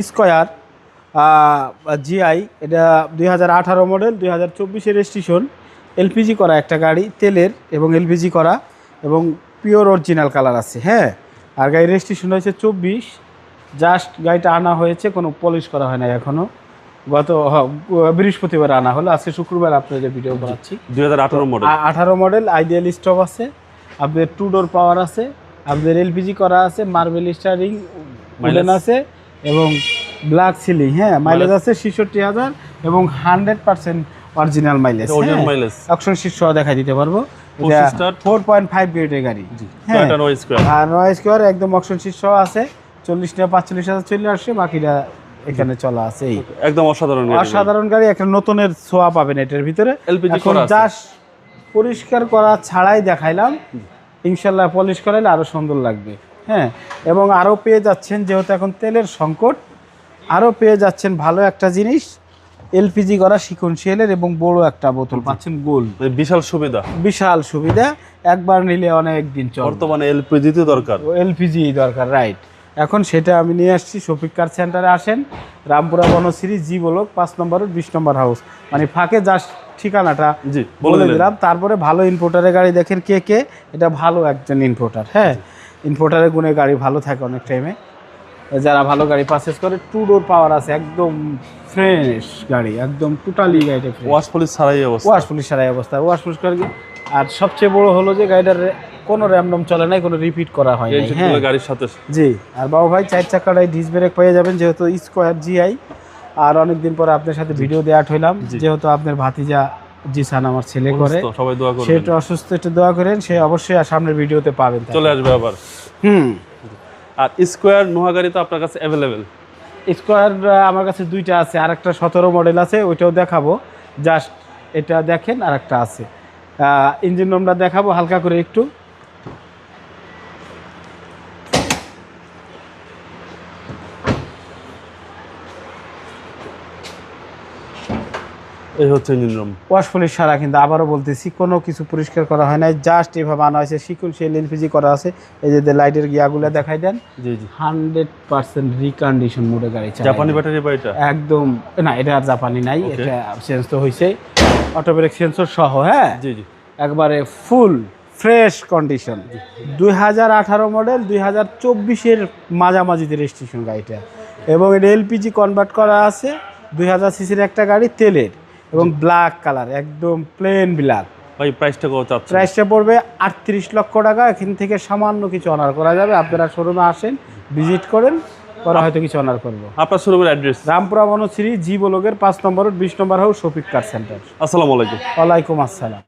Square GI, এটা 2018 model, 2024 registration, LPG করা একটা গাড়ি, তেলের এবং এলপিজি করা এবং পিওর অরিজিনাল কালার আছে। হ্যাঁ, আর গাড়ির রেজিস্ট্রেশন হয়েছে 24। জাস্ট গাড়িটা আনা হয়েছে, কোনো পলিশ করা হয় না এখনও। গত বৃহস্পতিবার আনা হলো, আজকে শুক্রবার আপনাদের ভিডিও বানাচ্ছি। 2018 মডেল আইডিয়াল স্টপ আছে, আপনাদের 2 ডোর পাওয়ার আছে, আপনাদের এলপিজি করা আছে, মার্বেল স্টারিং উডেন আছে এবং ব্ল্যাক সিলিং। হ্যাঁ, মাইলেজ আছে 66,000 এবং 100% অরিজিনাল মাইলেজ। অপশন শীর্ষ দেখাই দিতে পারবো। 4.5 গ্রেডের গাড়ি। হ্যাঁ, আর নয় স্কোয়ার একদম অপশন শীর্ষ আছে। 40,000 চলে আসছে, বাকিটা এখানে চলা আছে। একদম অসাধারণ গাড়ি, একটা নতুনের ছোঁয়া পাবেন এটার ভিতরে। এখন জাস্ট পরিষ্কার করা ছাড়াই দেখাইলাম, ইনশাল্লাহ পলিশ করাইলে আরো সুন্দর লাগবে। হ্যাঁ, এবং আরও পেয়ে যাচ্ছেন, যেহেতু এখন তেলের সংকট, আরও পেয়ে যাচ্ছেন ভালো একটা জিনিস, এলপিজি করা সিকোয়েন্সিয়ালের এবং বড় একটা বোতল পাচ্ছেন গোল। বিশাল সুবিধা, একবার নিলে অনেক দিন চলে। বর্তমানে এলপিজি দরকার, রাইট। এখন সেটা আমি নিয়ে আসছি। শফিক কার সেন্টারে আসেন, রামপুরা বনশ্রী জি ব্লক 5 নম্বর 20 নম্বর হাউস, মানে ফাঁকে জাস্ট ঠিকানাটা বলে দিলাম। তারপরে ভালো ইম্পোর্টারের গাড়ি দেখেন কে, এটা ভালো একজন ইম্পোর্টার। হ্যাঁ, ইম্পোর্টারের গুণে গাড়ি ভালো থাকে অনেক টাইমে, যারা ভালো গাড়ি পারচেজ করে। 2 ডোর পাওয়ার আছে, একদম ফ্রেশ গাড়ি, একদম টোটালি গাড়িটা ওয়াশ পুলিশ ছাড়াই অবস্থা, ওয়াশ পুলিশ করে। আর সবচেয়ে বড় হলো যে গাড়িটার কোনো র্যান্ডম চলে নাই, কোনো রিপিট করা হয় নাই। হ্যাঁ, গাড়ির সাথে জি। আর বাবু ভাই 4 চাকাটাই ডিস্ক ব্রেক পেয়ে যাবেন, যেহেতু স্কয়ার জিআই। আর অনেকদিন পরে আপনার সাথে ভিডিও দেওয়া হইলাম, যেহেতু আপনার ভাতিজা জিসান আমার ছেলে করে, সবাই দোয়া করবেন, সেটা অসুস্থ, একটু দোয়া করেন, সে অবশ্যই সামনের ভিডিওতে পাবেন, চলে আসবে আবার। আর স্কয়ার নোহা গাড়ি তো আপনার কাছে অ্যাভেলেবেল? স্কয়ার আমার কাছে 2টা আছে, আর একটা 17 মডেল আছে, ওইটাও দেখাবো। জাস্ট এটা দেখেন, আর একটা আছে, ইঞ্জিন রুমটা দেখাবো হালকা করে একটু। এই হচ্ছে ইঞ্জিন রুম, ওয়াশ পুলিশ সারা, কিন্তু আবারও বলতেছি কোনো কিছু পরিষ্কার করা হয় নাই, জাস্ট এভাবে আনা হয়েছে। সিকোয়েন্সিয়াল এলপিজি করা আছে, এই যে লাইটের গিয়াগুলো দেখাই দেন। জি জি, 100% রিকন্ডিশন মোডে গাড়ি, জাপানি ব্যাটারি বা এটা একদম না, এটা আর জাপানি নাই, এটা চেঞ্জ তো হয়েছে, অটো ব্রেক সেন্সর সহ। হ্যাঁ জি জি, একবারে ফুল ফ্রেশ কন্ডিশন। 2018 মডেল, 2024 মাঝামাঝিতে রেজিস্ট্রেশন গাড়িটা, এবং এটা এলপিজি কনভার্ট করা আছে। 2000 সিসির একটা গাড়ি, তেলের এবং ব্ল্যাক কালার, একদম প্লেন ব্ল্যাক। ভাই প্রাইসটা কত চাচ্ছেন? প্রাইসটা পড়বে 38 লক্ষ টাকা। এখান থেকে সামান্য কিছু অনার করা যাবে, আপনারা শোরুমে আসেন, ভিজিট করেন, পরে হয়তো কিছু অনার করবো। আপনার শোরুমের অ্যাড্রেস? রামপুরা বনশ্রী জি ব্লকের 5 নম্বর 20 নম্বর হাউস, শফিক কার সেন্টার। আসসালামু আলাইকুম। ওয়ালাইকুম আসসালাম।